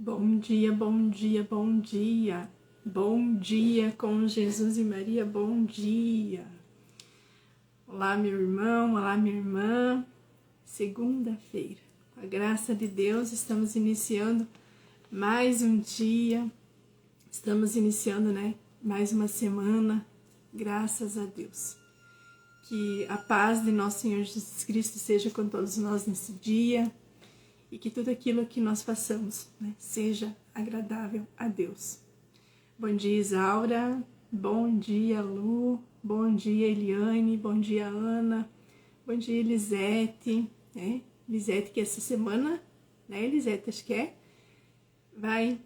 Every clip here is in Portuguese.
Bom dia, bom dia, bom dia. Bom dia com Jesus e Maria, bom dia. Olá, meu irmão, olá, minha irmã. Segunda-feira, com a graça de Deus, estamos iniciando mais um dia. Estamos iniciando, mais uma semana, graças a Deus. Que a paz de nosso Senhor Jesus Cristo seja com todos nós nesse dia. E que tudo aquilo que nós façamos, seja agradável a Deus. Bom dia, Isaura. Bom dia, Lu. Bom dia, Eliane. Bom dia, Ana. Bom dia, Elisete. Elisete, que essa semana, Elisete, acho que vai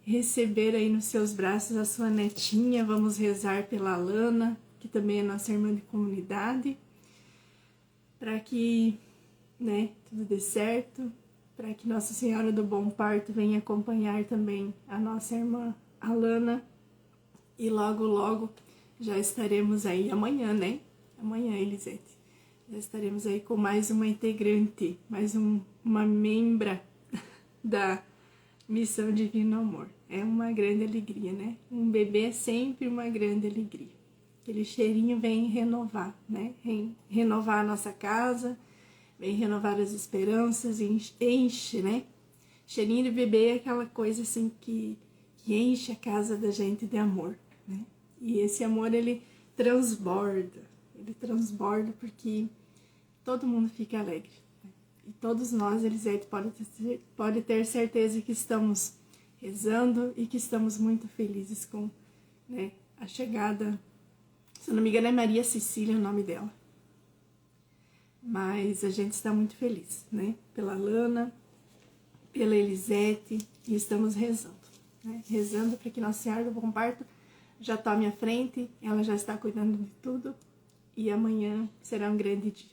receber aí nos seus braços a sua netinha. Vamos rezar pela Alana, que também é nossa irmã de comunidade, para que tudo dê certo, para que Nossa Senhora do Bom Parto venha acompanhar também a nossa irmã Alana, e logo, logo já estaremos aí, amanhã, Amanhã, Elisete, já estaremos aí com mais uma integrante, mais uma membra da Missão Divino Amor. É uma grande alegria, Um bebê é sempre uma grande alegria. Aquele cheirinho vem renovar, Renovar a nossa casa, vem renovar as esperanças, enche, Cheirinho de bebê é aquela coisa assim que enche a casa da gente de amor, E esse amor, ele transborda porque todo mundo fica alegre. E todos nós, Elisete, pode ter certeza que estamos rezando e que estamos muito felizes com a chegada, se eu não me engano é Maria Cecília o nome dela. Mas a gente está muito feliz, Pela Lana, pela Elisete, e estamos rezando, Rezando para que Nossa Senhora do Bom Parto já tome a frente, ela já está cuidando de tudo, e amanhã será um grande dia.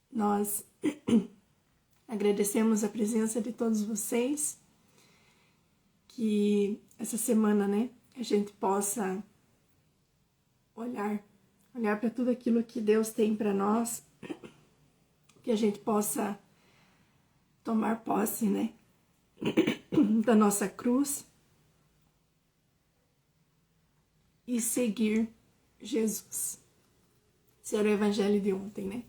Nós agradecemos a presença de todos vocês, que essa semana, a gente possa olhar para tudo aquilo que Deus tem para nós, que a gente possa tomar posse, da nossa cruz e seguir Jesus. Esse era o evangelho de ontem,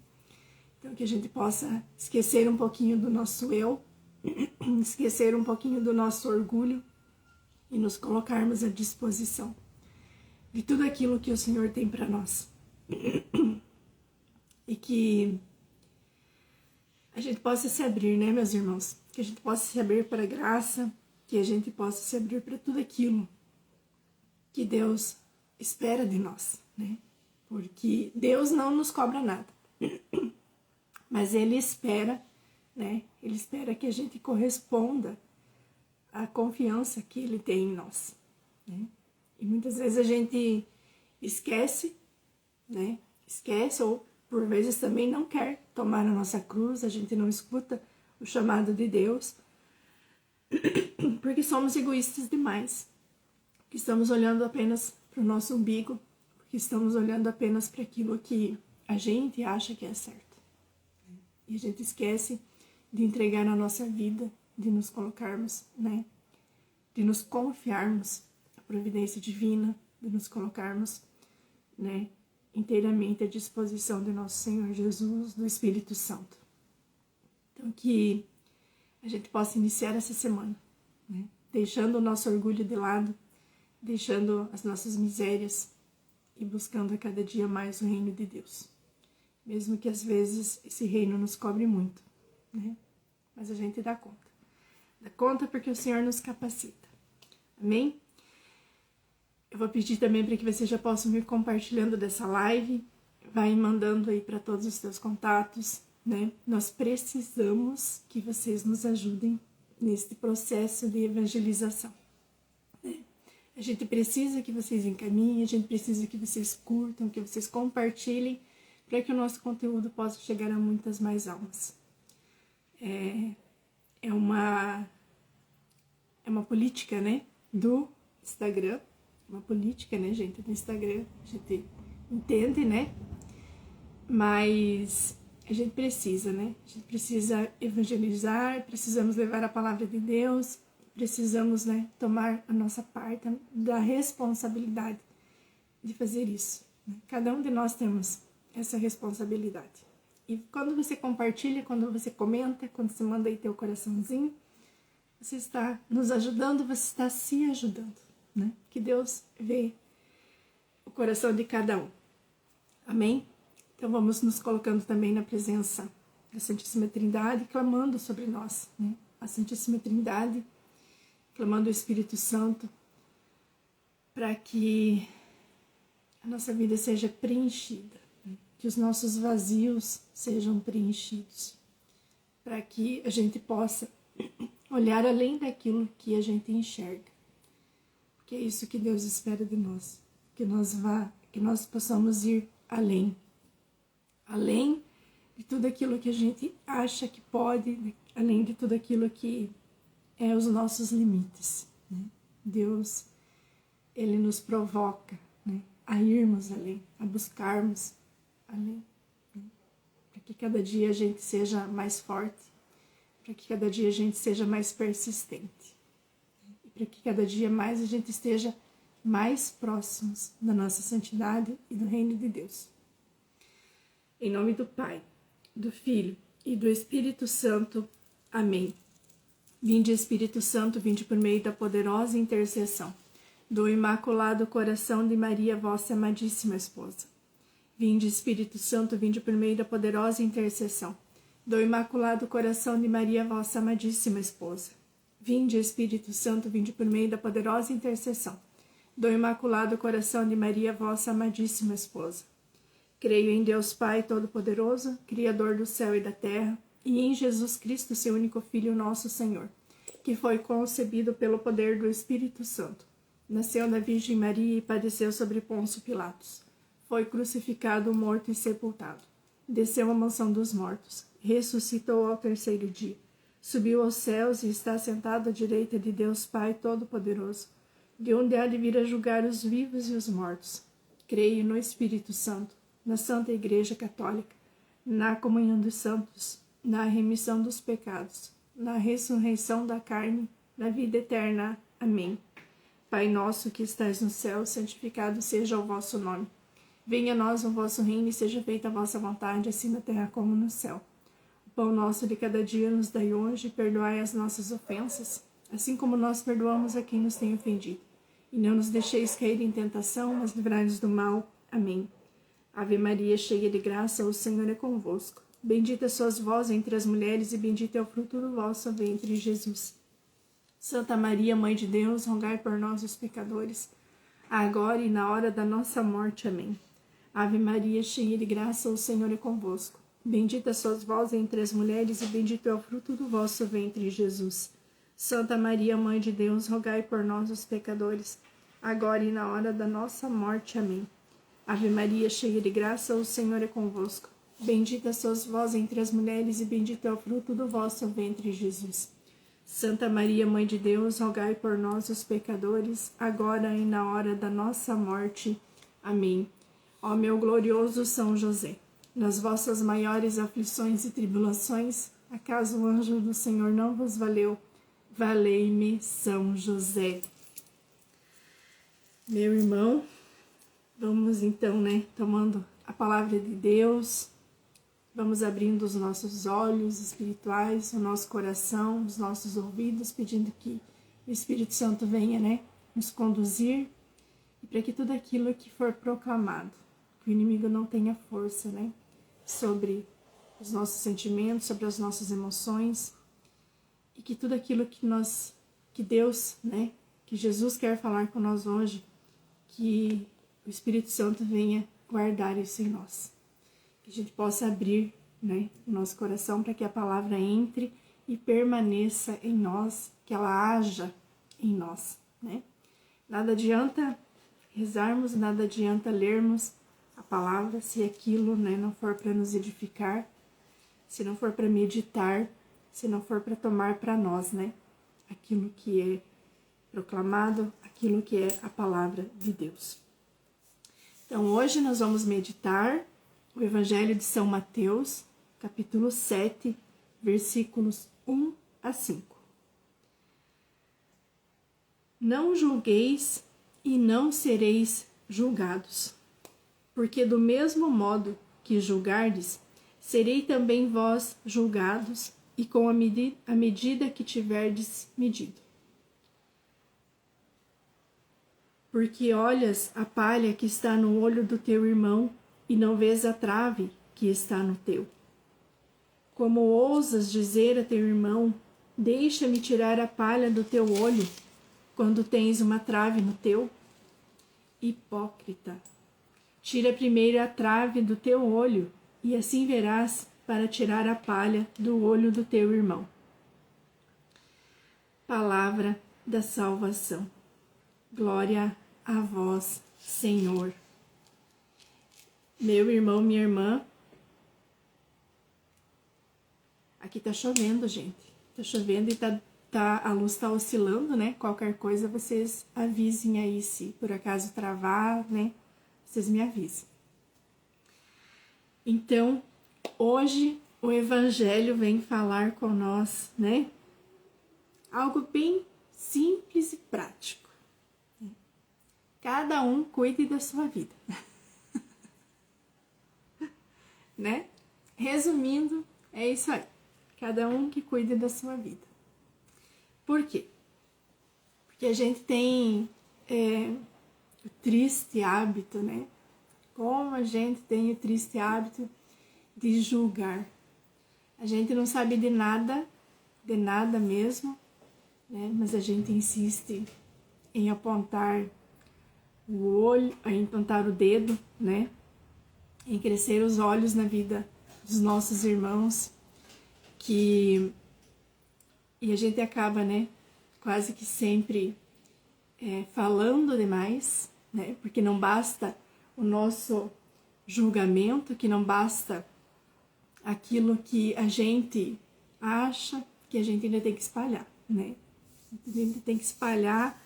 Então que a gente possa esquecer um pouquinho do nosso eu, esquecer um pouquinho do nosso orgulho e nos colocarmos à disposição de tudo aquilo que o Senhor tem para nós. E que a gente possa se abrir, meus irmãos? Que a gente possa se abrir para a graça, que a gente possa se abrir para tudo aquilo que Deus espera de nós, Porque Deus não nos cobra nada, mas Ele espera, Ele espera que a gente corresponda à confiança que Ele tem em nós, E muitas vezes a gente esquece, Esquece, ou por vezes também não quer tomar a nossa cruz, a gente não escuta o chamado de Deus, porque somos egoístas demais, porque estamos olhando apenas para o nosso umbigo, porque estamos olhando apenas para aquilo que a gente acha que é certo. E a gente esquece de entregar a nossa vida, de nos colocarmos, de nos confiarmos à providência divina, de nos colocarmos, inteiramente à disposição de nosso Senhor Jesus, do Espírito Santo. Então que a gente possa iniciar essa semana, deixando o nosso orgulho de lado, deixando as nossas misérias e buscando a cada dia mais o reino de Deus. Mesmo que às vezes esse reino nos cobre muito, Mas a gente dá conta. Dá conta porque o Senhor nos capacita. Amém? Eu vou pedir também para que vocês já possam ir compartilhando dessa live, vai mandando aí para todos os seus contatos, Nós precisamos que vocês nos ajudem nesse processo de evangelização, A gente precisa que vocês encaminhem, a gente precisa que vocês curtam, que vocês compartilhem, para que o nosso conteúdo possa chegar a muitas mais almas. É uma política, do Instagram, uma política, gente, do Instagram, a gente entende, mas a gente precisa, né? A gente precisa evangelizar, precisamos levar a palavra de Deus, precisamos, né, tomar a nossa parte da responsabilidade de fazer isso. Né? Cada um de nós temos essa responsabilidade. E quando você compartilha, quando você comenta, quando você manda aí teu coraçãozinho, você está nos ajudando, você está se ajudando, né? Que Deus vê o coração de cada um. Amém? Então vamos nos colocando também na presença da Santíssima Trindade, clamando sobre nós, né? A Santíssima Trindade, clamando o Espírito Santo, para que a nossa vida seja preenchida, né? Que os nossos vazios sejam preenchidos, para que a gente possa olhar além daquilo que a gente enxerga, porque é isso que Deus espera de nós, que nós possamos ir além de tudo aquilo que a gente acha que pode, além de tudo aquilo que é os nossos limites, né? Deus, Ele nos provoca, né, a irmos além, a buscarmos além, né? Para que cada dia a gente seja mais forte, para que cada dia a gente seja mais persistente, e para que cada dia mais a gente esteja mais próximos da nossa santidade e do reino de Deus. Em nome do Pai, do Filho e do Espírito Santo. Amém. Vinde, Espírito Santo, vinde por meio da poderosa intercessão do Imaculado Coração de Maria, vossa amadíssima esposa. Vinde, Espírito Santo, vinde por meio da poderosa intercessão do Imaculado Coração de Maria, vossa amadíssima esposa. Vinde, Espírito Santo, vinde por meio da poderosa intercessão do Imaculado Coração de Maria, vossa amadíssima esposa. Creio em Deus Pai Todo-Poderoso, Criador do céu e da terra, e em Jesus Cristo, seu único Filho, nosso Senhor, que foi concebido pelo poder do Espírito Santo. Nasceu da Virgem Maria e padeceu sobre Pôncio Pilatos. Foi crucificado, morto e sepultado. Desceu à mansão dos mortos. Ressuscitou ao terceiro dia. Subiu aos céus e está sentado à direita de Deus Pai Todo-Poderoso, de onde há de vir a julgar os vivos e os mortos. Creio no Espírito Santo, na Santa Igreja Católica, na comunhão dos santos, na remissão dos pecados, na ressurreição da carne, na vida eterna. Amém. Pai nosso que estais no céu, santificado seja o vosso nome. Venha a nós o vosso reino e seja feita a vossa vontade, assim na terra como no céu. O pão nosso de cada dia nos dai hoje, e perdoai as nossas ofensas, assim como nós perdoamos a quem nos tem ofendido. E não nos deixeis cair em tentação, mas livrai-nos do mal. Amém. Ave Maria, cheia de graça, o Senhor é convosco. Bendita sois vós entre as mulheres, e bendito é o fruto do vosso ventre, Jesus. Santa Maria, Mãe de Deus, rogai por nós, os pecadores, agora e na hora da nossa morte. Amém. Ave Maria, cheia de graça, o Senhor é convosco. Bendita sois vós entre as mulheres, e bendito é o fruto do vosso ventre, Jesus. Santa Maria, Mãe de Deus, rogai por nós, os pecadores, agora e na hora da nossa morte. Amém. Ave Maria, cheia de graça, o Senhor é convosco. Bendita sois vós entre as mulheres, e bendito é o fruto do vosso ventre, Jesus. Santa Maria, Mãe de Deus, rogai por nós, os pecadores, agora e na hora da nossa morte. Amém. Ó meu glorioso São José, nas vossas maiores aflições e tribulações, acaso o anjo do Senhor não vos valeu? Valei-me, São José. Meu irmão, vamos então, tomando a palavra de Deus, vamos abrindo os nossos olhos espirituais, o nosso coração, os nossos ouvidos, pedindo que o Espírito Santo venha, nos conduzir, e para que tudo aquilo que for proclamado, que o inimigo não tenha força, sobre os nossos sentimentos, sobre as nossas emoções, e que tudo aquilo que Deus, que Jesus quer falar com nós hoje, que o Espírito Santo venha guardar isso em nós. Que a gente possa abrir, o nosso coração para que a palavra entre e permaneça em nós, que ela haja em nós, Nada adianta rezarmos, nada adianta lermos a palavra se aquilo, não for para nos edificar, se não for para meditar, se não for para tomar para nós, aquilo que é proclamado, aquilo que é a palavra de Deus. Então, hoje nós vamos meditar o Evangelho de São Mateus, capítulo 7, versículos 1 a 5. Não julgueis e não sereis julgados, porque do mesmo modo que julgardes, serei também vós julgados, e com a medida que tiverdes medido. Porque olhas a palha que está no olho do teu irmão, e não vês a trave que está no teu. Como ousas dizer a teu irmão, deixa-me tirar a palha do teu olho, quando tens uma trave no teu? Hipócrita, tira primeiro a trave do teu olho, e assim verás para tirar a palha do olho do teu irmão. Palavra da salvação. Glória a vós, Senhor. Meu irmão, minha irmã, aqui tá chovendo, gente. Tá chovendo e a luz tá oscilando, né? Qualquer coisa vocês avisem aí, se por acaso travar, né? Vocês me avisem. Então, hoje o Evangelho vem falar com nós, né? Algo bem simples e prático. Cada um cuide da sua vida. Né? Resumindo, é isso aí. Cada um que cuide da sua vida. Por quê? Porque a gente tem o triste hábito, né? Como a gente tem o triste hábito de julgar. A gente não sabe de nada mesmo, né? Mas a gente insiste em apontar o olho, em apontar o dedo, né? Em crescer os olhos na vida dos nossos irmãos, e a gente acaba, né? Quase que sempre falando demais, né? Porque não basta o nosso julgamento, que não basta aquilo que a gente acha, que a gente ainda tem que espalhar, né? A gente tem que espalhar,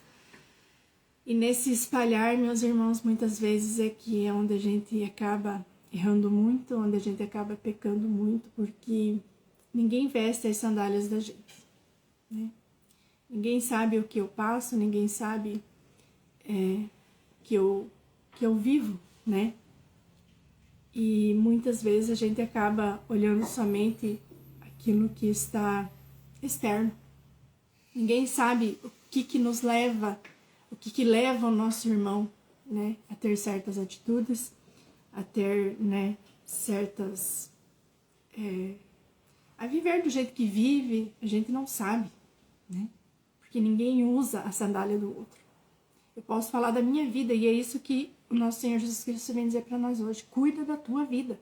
e nesse espalhar, meus irmãos, muitas vezes é que é onde a gente acaba errando muito, onde a gente acaba pecando muito, porque ninguém veste as sandálias da gente, né? Ninguém sabe o que eu passo, ninguém sabe que eu vivo, né? E muitas vezes a gente acaba olhando somente aquilo que está externo. Ninguém sabe o que nos leva, o que leva o nosso irmão, né, a ter certas atitudes, a ter, né, certas... a viver do jeito que vive, a gente não sabe, né? Porque ninguém usa a sandália do outro. Eu posso falar da minha vida, e é isso que o nosso Senhor Jesus Cristo vem dizer para nós hoje. Cuida da tua vida.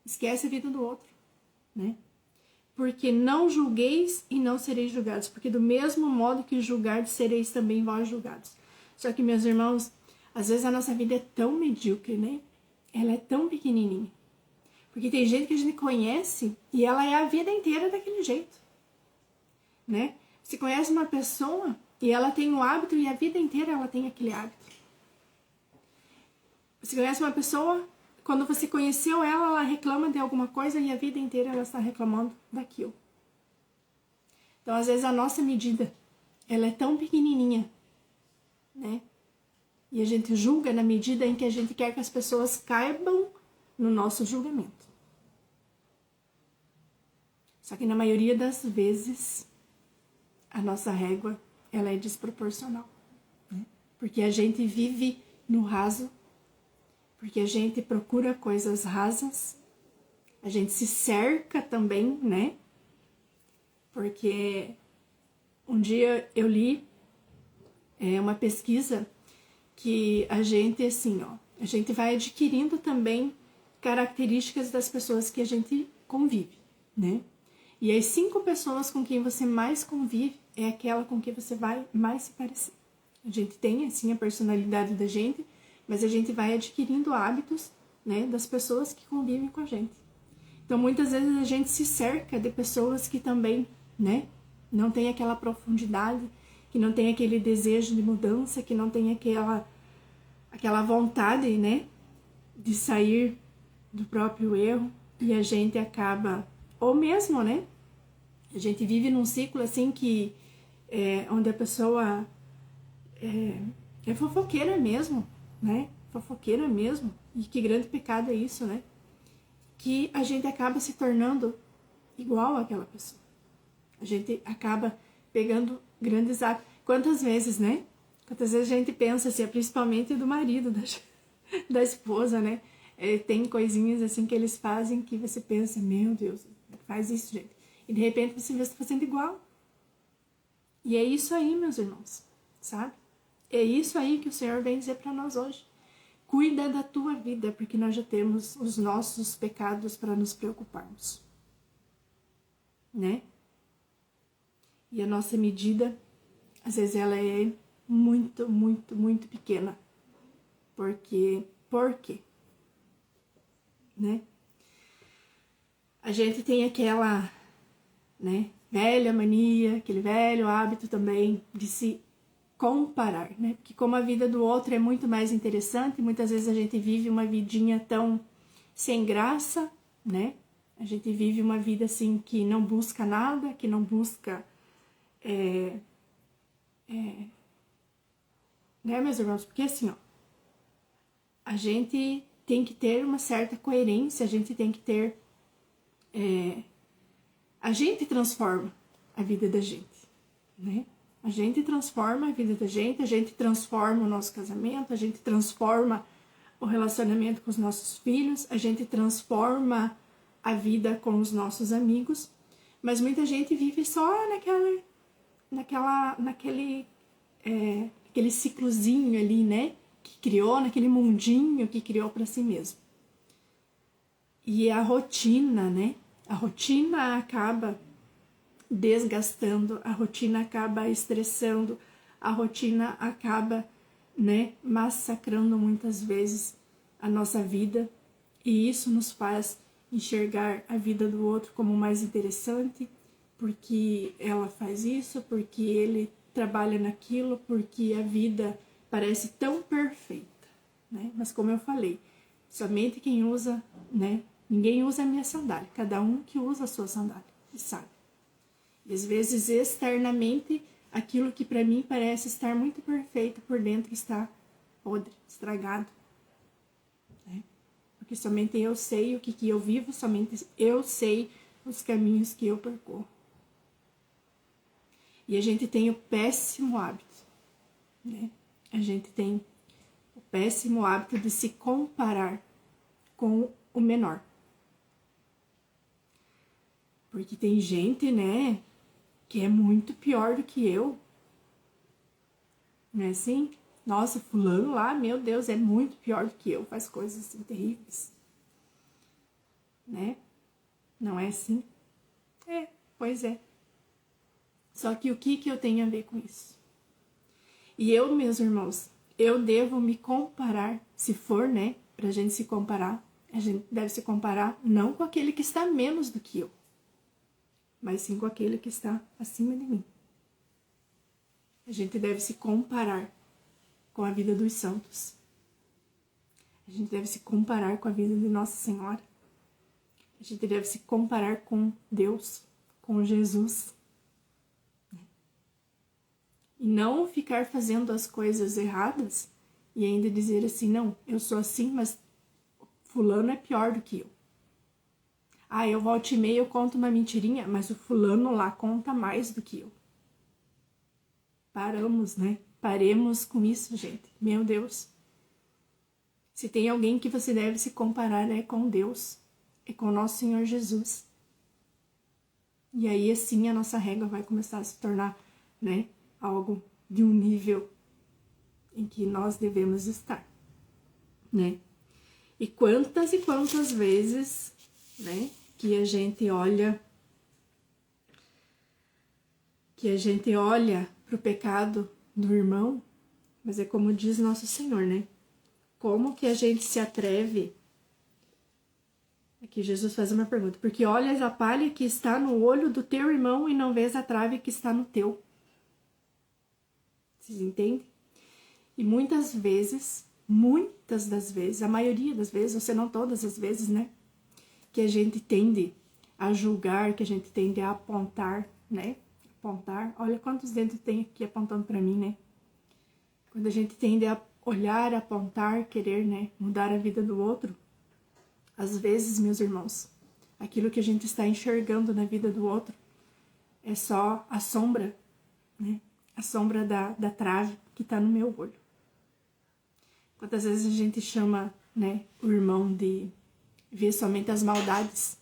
Esquece a vida do outro, né? Porque não julgueis e não sereis julgados. Porque do mesmo modo que julgardes, sereis também vós julgados. Só que, meus irmãos, às vezes a nossa vida é tão medíocre, né? Ela é tão pequenininha. Porque tem gente que a gente conhece e ela é a vida inteira daquele jeito, né? Você conhece uma pessoa e ela tem um hábito e a vida inteira ela tem aquele hábito. Você conhece uma pessoa, quando você conheceu ela, ela reclama de alguma coisa e a vida inteira ela está reclamando daquilo. Então, às vezes, a nossa medida, ela é tão pequenininha, né? E a gente julga na medida em que a gente quer que as pessoas caibam no nosso julgamento. Só que na maioria das vezes, a nossa régua, ela é desproporcional, né? Porque a gente vive no raso, porque a gente procura coisas rasas, a gente se cerca também, né? Porque um dia eu li uma pesquisa que a gente, assim, ó, a gente vai adquirindo também características das pessoas que a gente convive, né? E as 5 pessoas com quem você mais convive é aquela com quem você vai mais se parecer. A gente tem, assim, a personalidade da gente, mas a gente vai adquirindo hábitos, né, das pessoas que convivem com a gente. Então, muitas vezes a gente se cerca de pessoas que também, né, não tem aquela profundidade, que não tem aquele desejo de mudança, que não tem aquela vontade, né, de sair do próprio erro, e a gente acaba, ou mesmo, né? A gente vive num ciclo assim que onde a pessoa é fofoqueira mesmo, né? Fofoqueira mesmo. E que grande pecado é isso, né? Que a gente acaba se tornando igual àquela pessoa. A gente acaba pegando grandes hábitos. Quantas vezes, né? Quantas vezes a gente pensa assim, principalmente do marido, da esposa, né? Tem coisinhas assim que eles fazem que você pensa, meu Deus, faz isso, gente. E de repente você vê fazendo igual. E é isso aí, meus irmãos, sabe? É isso aí que o Senhor vem dizer para nós hoje. Cuida da tua vida, porque nós já temos os nossos pecados para nos preocuparmos, né? E a nossa medida, às vezes ela é muito, muito, muito pequena. Por quê? Né? A gente tem aquela, né, velha mania, aquele velho hábito também de se comparar, né? Porque como a vida do outro é muito mais interessante, muitas vezes a gente vive uma vidinha tão sem graça, né? A gente vive uma vida assim que não busca nada, que não busca né, meus irmãos? Porque assim, ó, a gente tem que ter uma certa coerência, a gente tem que ter a gente transforma a vida da gente, né? A gente transforma a vida da gente, a gente transforma o nosso casamento, a gente transforma o relacionamento com os nossos filhos, a gente transforma a vida com os nossos amigos, mas muita gente vive só naquele ciclozinho ali, né? Que criou, naquele mundinho que criou para si mesmo. E a rotina, né? A rotina acaba desgastando, a rotina acaba estressando, a rotina acaba, né, massacrando muitas vezes a nossa vida, e isso nos faz enxergar a vida do outro como mais interessante, porque ela faz isso, porque ele trabalha naquilo, porque a vida parece tão perfeita, né? Mas como eu falei, somente quem usa, né? Ninguém usa a minha sandália, cada um que usa a sua sandália, e sabe. E às vezes externamente aquilo que para mim parece estar muito perfeito por dentro está podre, estragado, né? Porque somente eu sei o que eu vivo, somente eu sei os caminhos que eu percorro. E a gente tem o péssimo hábito, né? A gente tem o péssimo hábito de se comparar com o menor. Porque tem gente, né, que é muito pior do que eu. Não é assim? Nossa, fulano lá, meu Deus, é muito pior do que eu, faz coisas assim terríveis. Né? Não é assim? Pois é. Só que o que eu tenho a ver com isso? E eu, meus irmãos, eu devo me comparar, se for, né, pra gente se comparar, a gente deve se comparar não com aquele que está menos do que eu, mas sim com aquele que está acima de mim. A gente deve se comparar com a vida dos santos. A gente deve se comparar com a vida de Nossa Senhora. A gente deve se comparar com Deus, com Jesus. E não ficar fazendo as coisas erradas e ainda dizer assim, não, eu sou assim, mas fulano é pior do que eu. Ah, eu volto e meia, eu conto uma mentirinha, mas o fulano lá conta mais do que eu. Paramos, né? Paremos com isso, gente. Meu Deus. Se tem alguém que você deve se comparar é com Deus, é com o nosso Senhor Jesus. E aí, assim, a nossa régua vai começar a se tornar, né, algo de um nível em que nós devemos estar, né? E quantas vezes, né, que a gente olha para o pecado do irmão, mas é como diz nosso Senhor, né? Como que a gente se atreve? Aqui Jesus faz uma pergunta. Porque olhas a palha que está no olho do teu irmão e não vês a trave que está no teu. Vocês entendem? E muitas das vezes, a maioria das vezes, ou se não todas as vezes, né? que a gente tende a julgar, que a gente tende a apontar, né? Apontar. Olha quantos dedos tem aqui apontando para mim, né? Quando a gente tende a olhar, apontar, querer, né, mudar a vida do outro, às vezes, meus irmãos, aquilo que a gente está enxergando na vida do outro é só a sombra, né? A sombra da trave que está no meu olho. Quantas vezes a gente chama, né, o irmão de ver somente as maldades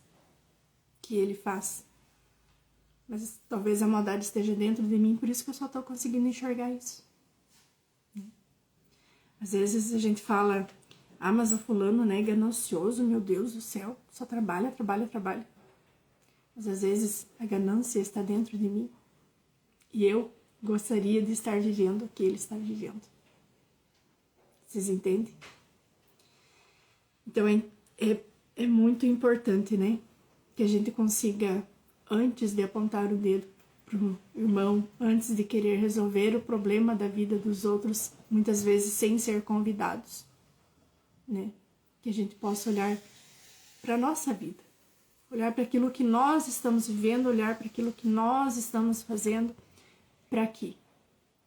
que ele faz. Mas talvez a maldade esteja dentro de mim, por isso que eu só estou conseguindo enxergar isso. Às vezes a gente fala, mas o fulano, né, é ganancioso, meu Deus do céu, só trabalha. Mas às vezes a ganância está dentro de mim e eu gostaria de estar vivendo o que ele está vivendo. Vocês entendem? Então é muito importante, né, que a gente consiga, antes de apontar o dedo pro irmão, antes de querer resolver o problema da vida dos outros, muitas vezes sem ser convidados, né, que a gente possa olhar para a nossa vida, olhar para aquilo que nós estamos vivendo, olhar para aquilo que nós estamos fazendo, para quê?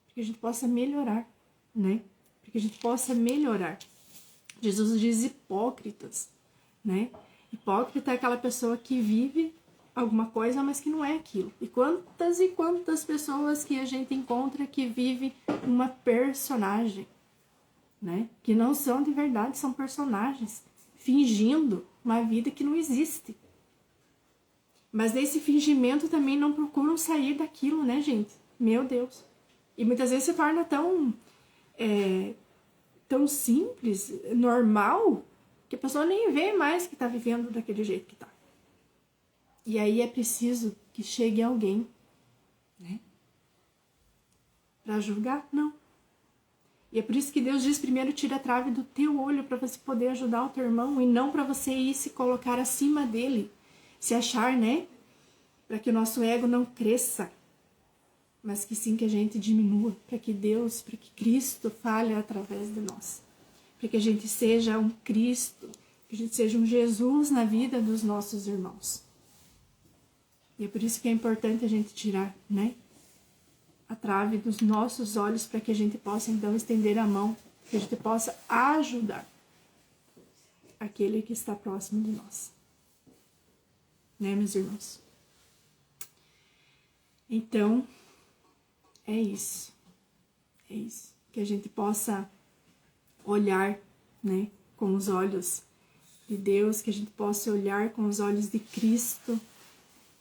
Para que a gente possa melhorar, né, para que a gente possa melhorar. Jesus diz hipócritas, né? Hipócrita é aquela pessoa que vive alguma coisa, mas que não é aquilo. E quantas pessoas que a gente encontra que vive uma personagem, né? Que não são de verdade, são personagens, fingindo uma vida que não existe. Mas nesse fingimento também não procuram sair daquilo, né, gente? Meu Deus. E muitas vezes se torna tão simples, normal, que a pessoa nem vê mais que está vivendo daquele jeito que está. E aí é preciso que chegue alguém, né, para julgar? Não. E é por isso que Deus diz primeiro, tira a trave do teu olho para você poder ajudar o teu irmão e não para você ir se colocar acima dele, se achar, né, para que o nosso ego não cresça, mas que sim que a gente diminua, para que Deus, para que Cristo fale através de nós, para que a gente seja um Cristo, que a gente seja um Jesus na vida dos nossos irmãos. E é por isso que é importante a gente tirar, né, a trave dos nossos olhos, para que a gente possa então estender a mão, que a gente possa ajudar aquele que está próximo de nós, né, meus irmãos? Então, é isso, que a gente possa olhar, né, com os olhos de Deus, que a gente possa olhar com os olhos de Cristo,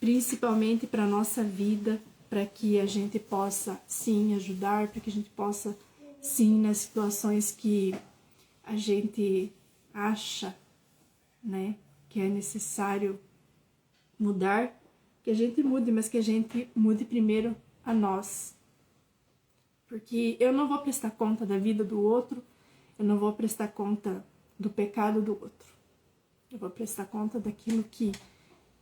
principalmente para a nossa vida, para que a gente possa, sim, ajudar, para que a gente possa, sim, nas situações que a gente acha, né, que é necessário mudar, que a gente mude, mas que a gente mude primeiro a nós. Porque eu não vou prestar conta da vida do outro, eu não vou prestar conta do pecado do outro. Eu vou prestar conta daquilo que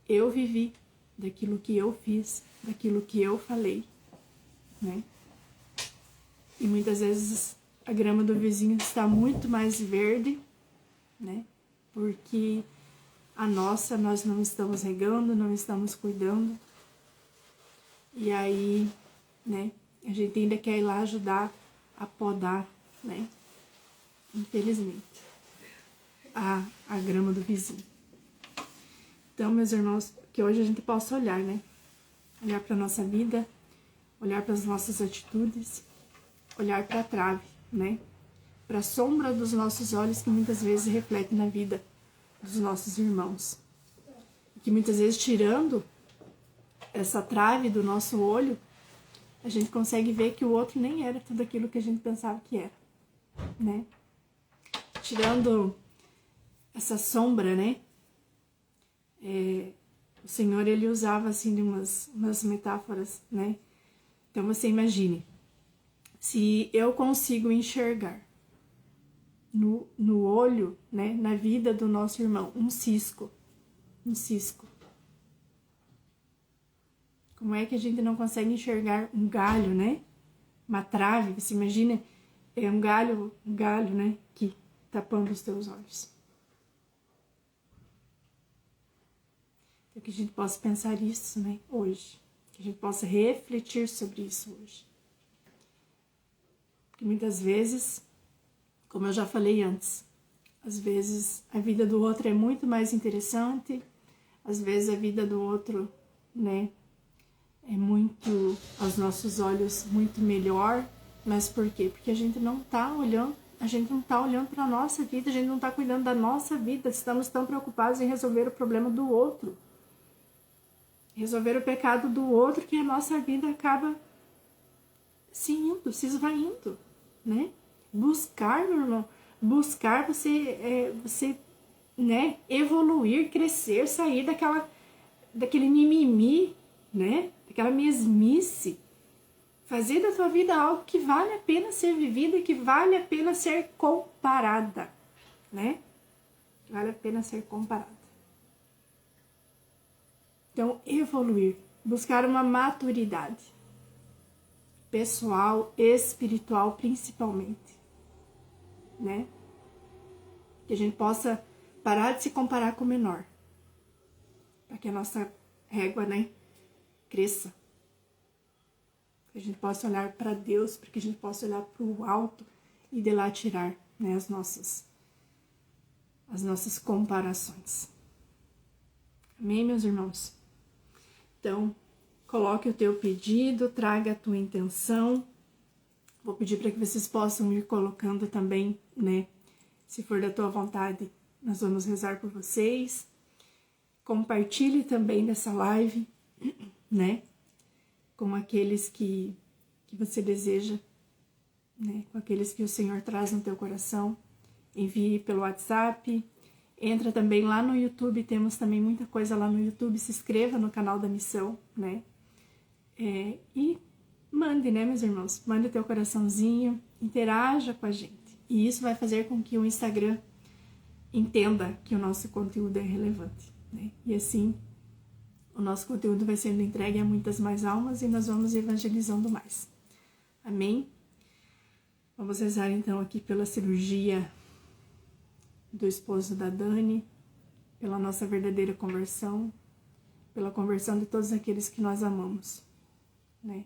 eu vivi, daquilo que eu fiz, daquilo que eu falei, né? E muitas vezes a grama do vizinho está muito mais verde, né? Porque a nossa nós não estamos regando, não estamos cuidando. E aí, né? A gente ainda quer ir lá ajudar a podar, né? Infelizmente, a grama do vizinho. Então, meus irmãos, que hoje a gente possa olhar, né? Olhar para a nossa vida, olhar para as nossas atitudes, olhar para a trave, né? Para a sombra dos nossos olhos que muitas vezes reflete na vida dos nossos irmãos. E que muitas vezes, tirando essa trave do nosso olho, a gente consegue ver que o outro nem era tudo aquilo que a gente pensava que era, né? Tirando essa sombra, né? O Senhor, ele usava assim de umas metáforas, né? Então você imagine, se eu consigo enxergar no olho, né, na vida do nosso irmão, um cisco. Como é que a gente não consegue enxergar um galho, né? Uma trave, você imagina, é um galho, né, que tapando os teus olhos. Então, que a gente possa pensar isso, né, hoje. Que a gente possa refletir sobre isso hoje. Porque muitas vezes, como eu já falei antes, às vezes a vida do outro é muito mais interessante, às vezes a vida do outro, né, é muito, aos nossos olhos, muito melhor. Mas por quê? Porque a gente não tá olhando para a nossa vida, a gente não tá cuidando da nossa vida, estamos tão preocupados em resolver o problema do outro, resolver o pecado do outro, que a nossa vida acaba se esvaindo, né? Buscar, meu irmão, buscar você, né, evoluir, crescer, sair daquele mimimi, né, daquela mesmice, fazer da tua vida algo que vale a pena ser vivida e que vale a pena ser comparada, né? Vale a pena ser comparada. Então, evoluir, buscar uma maturidade pessoal, espiritual principalmente, né? Que a gente possa parar de se comparar com o menor, para que a nossa régua, né, cresça. Que a gente possa olhar para Deus, para que a gente possa olhar para o alto e de lá tirar, né, as nossas comparações. Amém, meus irmãos? Então, coloque o teu pedido, traga a tua intenção. Vou pedir para que vocês possam ir colocando também, né? Se for da tua vontade, nós vamos rezar por vocês. Compartilhe também dessa live, né? Com aqueles que você deseja, né? Com aqueles que o Senhor traz no teu coração. Envie pelo WhatsApp. Entra também lá no YouTube, temos também muita coisa lá no YouTube. Se inscreva no canal da Missão, né? E mande, né, meus irmãos? Mande o teu coraçãozinho, interaja com a gente. E isso vai fazer com que o Instagram entenda que o nosso conteúdo é relevante, né? E assim, o nosso conteúdo vai sendo entregue a muitas mais almas e nós vamos evangelizando mais. Amém? Vamos rezar então aqui pela cirurgia do esposo da Dani, pela nossa verdadeira conversão, pela conversão de todos aqueles que nós amamos, né?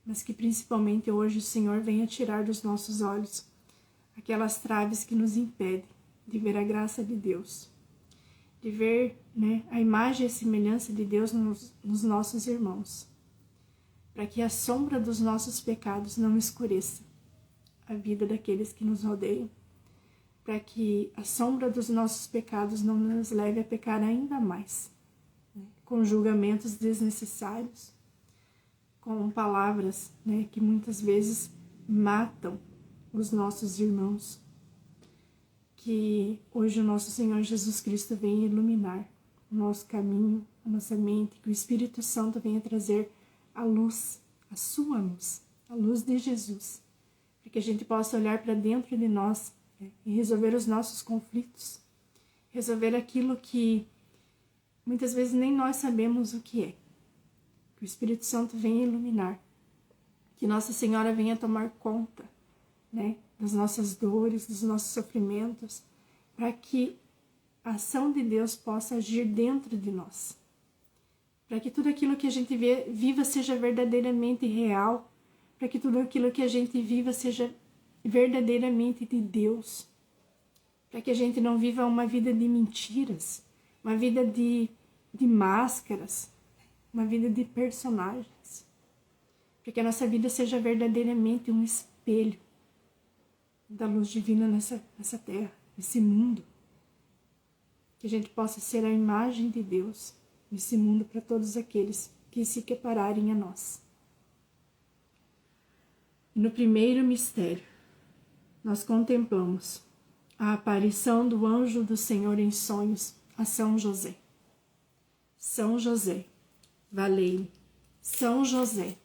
Mas que principalmente hoje o Senhor venha tirar dos nossos olhos aquelas traves que nos impedem de ver a graça de Deus, de ver, né, a imagem e a semelhança de Deus nos nossos irmãos, para que a sombra dos nossos pecados não escureça a vida daqueles que nos rodeiam, para que a sombra dos nossos pecados não nos leve a pecar ainda mais, né, com julgamentos desnecessários, com palavras, né, que muitas vezes matam os nossos irmãos. Que hoje o nosso Senhor Jesus Cristo venha iluminar o nosso caminho, a nossa mente, que o Espírito Santo venha trazer a luz, a sua luz, a luz de Jesus, para que a gente possa olhar para dentro de nós, né, e resolver os nossos conflitos, resolver aquilo que muitas vezes nem nós sabemos o que é. Que o Espírito Santo venha iluminar, que Nossa Senhora venha tomar conta, né, das nossas dores, dos nossos sofrimentos, para que a ação de Deus possa agir dentro de nós, para que tudo aquilo que a gente viva seja verdadeiramente real, para que tudo aquilo que a gente viva seja verdadeiramente de Deus, para que a gente não viva uma vida de mentiras, uma vida de máscaras, uma vida de personagens, para que a nossa vida seja verdadeiramente um espelho da luz divina nessa terra, nesse mundo, que a gente possa ser a imagem de Deus nesse mundo para todos aqueles que se equipararem a nós. No primeiro mistério, nós contemplamos a aparição do anjo do Senhor em sonhos a São José. São José, valei-me. São José,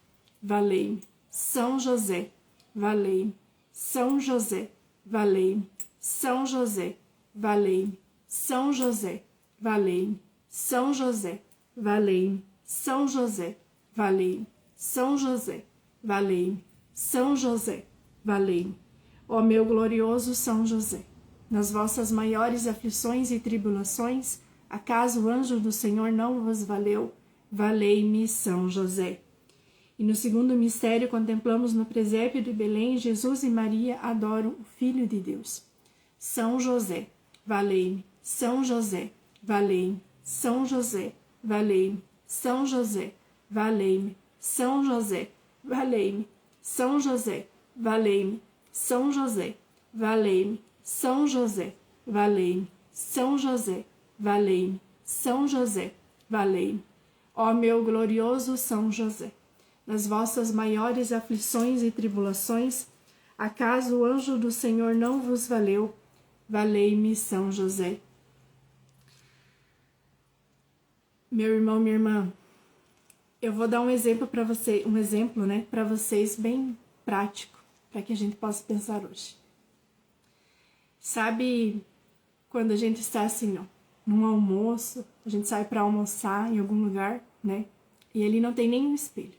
valei-me. São José, valei-me. São José, valei-me. São José, valei-me. São José, valei-me. São José, valei-me. São José, valei-me. São José, valei-me. São José, valei-me. Ó meu glorioso São José, nas vossas maiores aflições e tribulações, Acaso o anjo do Senhor não vos valeu? Valei-me, São José. E no segundo mistério contemplamos no presépio de Belém, Jesus e Maria adoram o Filho de Deus. São José, valei-me. São José, valei-me. São José, valei-me. São José, valei-me. São José, valei-me. São José, valei-me. São José, valei-me. São José, valei-me. São José, valei-me. São José, valei-me. Ó meu glorioso São José, nas vossas maiores aflições e tribulações, acaso o anjo do Senhor não vos valeu? Valei-me, São José. Meu irmão, minha irmã, eu vou dar um exemplo para você, para vocês bem prático, para que a gente possa pensar hoje. Sabe quando a gente está assim, num almoço, a gente sai para almoçar em algum lugar, né? E ali não tem nenhum espelho.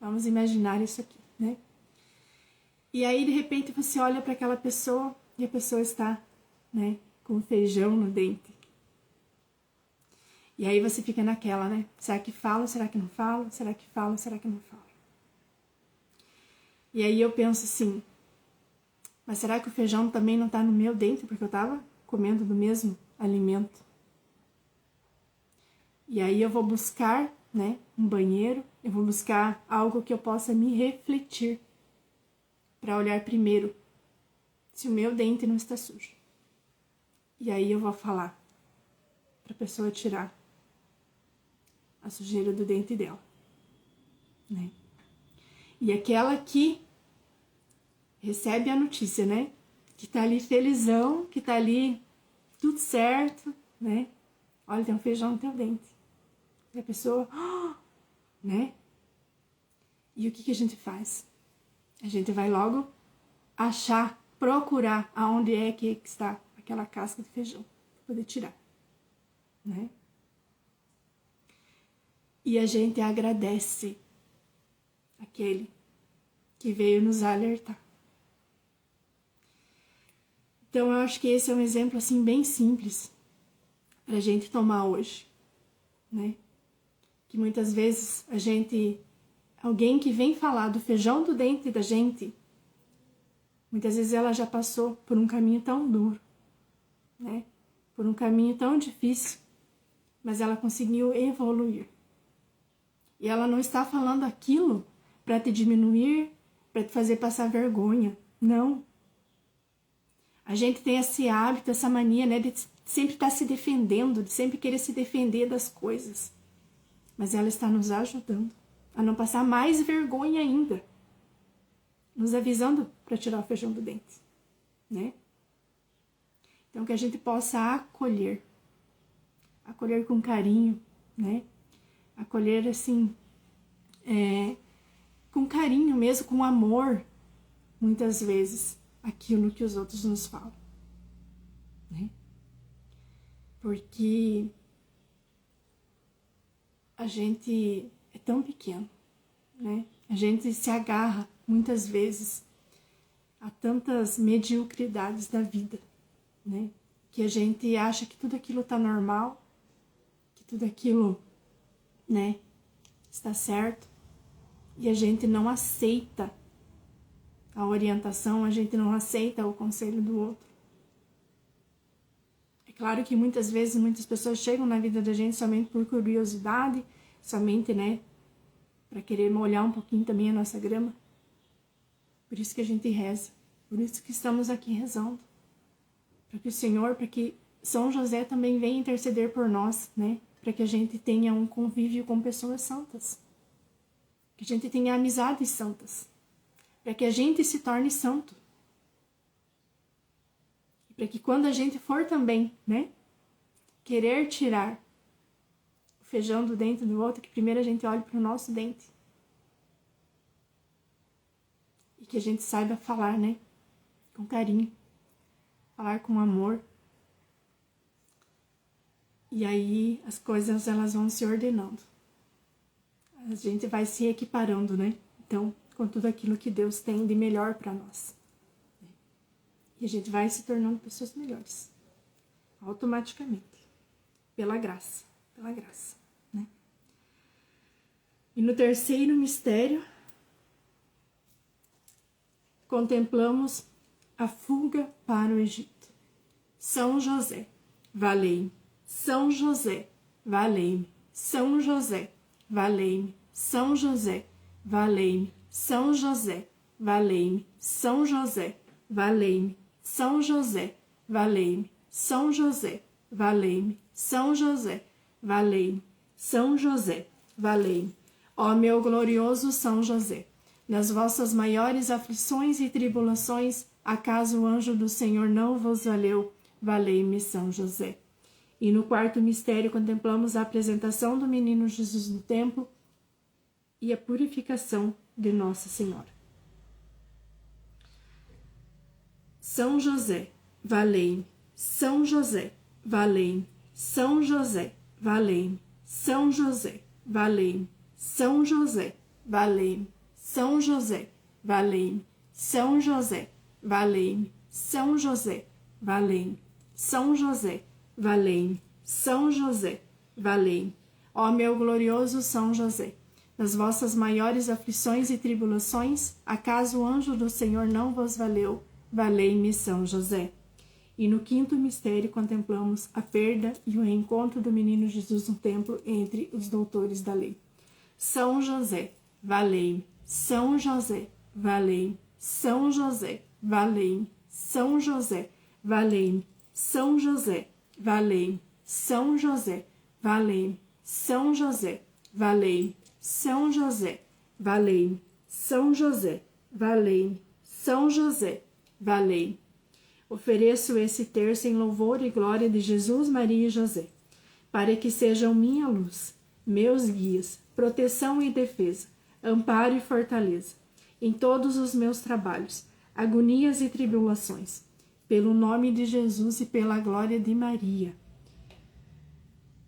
Vamos imaginar isso aqui, né? E aí, de repente, você olha para aquela pessoa e a pessoa está, né, com feijão no dente. E aí você fica naquela, né? Será que falo? Será que não falo? Será que falo? Será que não falo? E aí eu penso assim, mas será que o feijão também não tá no meu dente porque eu tava comendo do mesmo alimento? E aí eu vou buscar, né, um banheiro, eu vou buscar algo que eu possa me refletir para olhar primeiro se o meu dente não está sujo. E aí eu vou falar para a pessoa tirar a sujeira do dente dela, né? E aquela que recebe a notícia, né, que tá ali felizão, que tá ali tudo certo, né? Olha, tem um feijão no teu dente. E a pessoa, né? E o que a gente faz? A gente vai logo achar, procurar aonde é que está aquela casca de feijão, para poder tirar, né? E a gente agradece aquele que veio nos alertar. Então eu acho que esse é um exemplo assim bem simples para a gente tomar hoje, né? Que muitas vezes alguém que vem falar do feijão do dente da gente, muitas vezes ela já passou por um caminho tão duro, né? Por um caminho tão difícil, mas ela conseguiu evoluir. E ela não está falando aquilo para te diminuir, para te fazer passar vergonha. Não. A gente tem esse hábito, essa mania, né, de sempre estar se defendendo, de sempre querer se defender das coisas. Mas ela está nos ajudando a não passar mais vergonha ainda. Nos avisando para tirar o feijão do dente, né? Então que a gente possa acolher com carinho, né? Acolher assim, com carinho mesmo, com amor, muitas vezes, aquilo que os outros nos falam, né? Porque a gente é tão pequeno, né? A gente se agarra muitas vezes a tantas mediocridades da vida, né? Que a gente acha que tudo aquilo tá normal, que tudo aquilo, né, está certo, e a gente não aceita a orientação, a gente não aceita o conselho do outro. É claro que muitas vezes muitas pessoas chegam na vida da gente somente por curiosidade, somente, né, para querer molhar um pouquinho também a nossa grama. Por isso que a gente reza, por isso que estamos aqui rezando, para que o Senhor, para que São José também venha interceder por nós, né, para que a gente tenha um convívio com pessoas santas, que a gente tenha amizades santas, para que a gente se torne santo. E para que quando a gente for também, né, querer tirar o feijão do dente do outro, que primeiro a gente olhe para o nosso dente. E que a gente saiba falar, né, com carinho, falar com amor. E aí as coisas elas vão se ordenando. A gente vai se equiparando, né? Então, com tudo aquilo que Deus tem de melhor para nós. E a gente vai se tornando pessoas melhores, automaticamente. pela graça, né? E no terceiro mistério, contemplamos a fuga para o Egito. São José, valei-me. São José, valei-me. São José, valei-me. São José, valei-me. São José, valei-me. São José, valei-me. São José, valei-me. São José, valei-me. São José, valei-me. São José, valei-me. Ó meu glorioso São José, nas vossas maiores aflições e tribulações, acaso o anjo do Senhor não vos valeu? Valei-me, São José. E no quarto mistério contemplamos a apresentação do menino Jesus no templo e a purificação de Nossa Senhora. São José, valei-me. São José, valei-me. São José, valei-me. São José, valei-me. São José, valei-me. São José, valei-me. São José, valei-me. São José, valei-me. São José, valei-me. São José, valei-me. Ó meu glorioso São José, nas vossas maiores aflições e tribulações, acaso o anjo do Senhor não vos valeu? Valei-me, São José. E no quinto mistério contemplamos a perda e o reencontro do menino Jesus no templo entre os doutores da lei. São José, valei-me. São José, valei-me. São José, valei-me. São José, valei-me. São José, valei-me. São José, valei-me. São José, valei-me. São José, valei-me. São José, valei-me. São José, valei-me. Ofereço esse terço em louvor e glória de Jesus, Maria e José, para que sejam minha luz, meus guias, proteção e defesa, amparo e fortaleza, em todos os meus trabalhos, agonias e tribulações, pelo nome de Jesus e pela glória de Maria.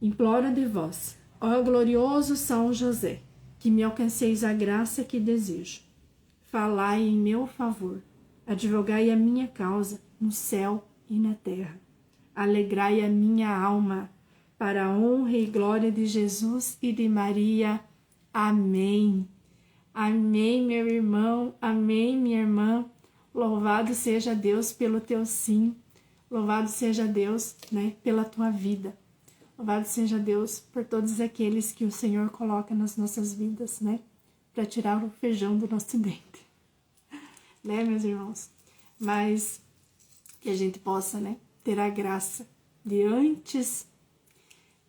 Imploro de vós, ó glorioso São José, que me alcanceis a graça que desejo. Falai em meu favor, advogai a minha causa no céu e na terra. Alegrai a minha alma, para a honra e glória de Jesus e de Maria. Amém. Amém, meu irmão. Amém, minha irmã. Louvado seja Deus pelo teu sim. Louvado seja Deus, né, pela tua vida. Louvado seja Deus por todos aqueles que o Senhor coloca nas nossas vidas, né, para tirar o feijão do nosso dente. Né, meus irmãos? Mas que a gente possa, né, ter a graça de, antes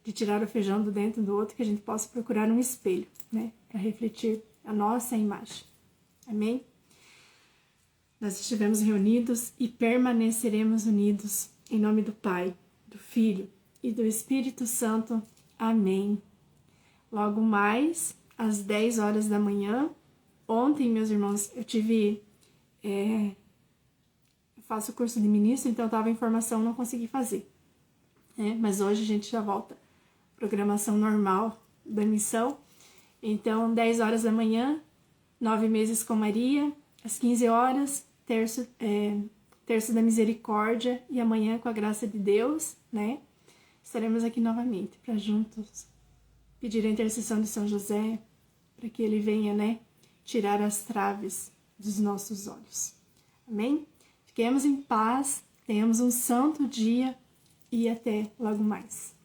de tirar o feijão do dente do outro, que a gente possa procurar um espelho, né, para refletir a nossa imagem. Amém? Nós estivemos reunidos e permaneceremos unidos em nome do Pai, do Filho e do Espírito Santo. Amém. Logo mais, às 10 horas da manhã, ontem, meus irmãos, eu tive... eu faço curso de ministro, então eu estava em formação, não consegui fazer. Mas hoje a gente já volta. Programação normal da missão. Então, 10 horas da manhã, 9 meses com Maria, às 15 horas, terço da misericórdia, e amanhã, com a graça de Deus, né, estaremos aqui novamente para juntos pedir a intercessão de São José, para que ele venha, né, tirar as traves dos nossos olhos. Amém? Fiquemos em paz, tenhamos um santo dia e até logo mais.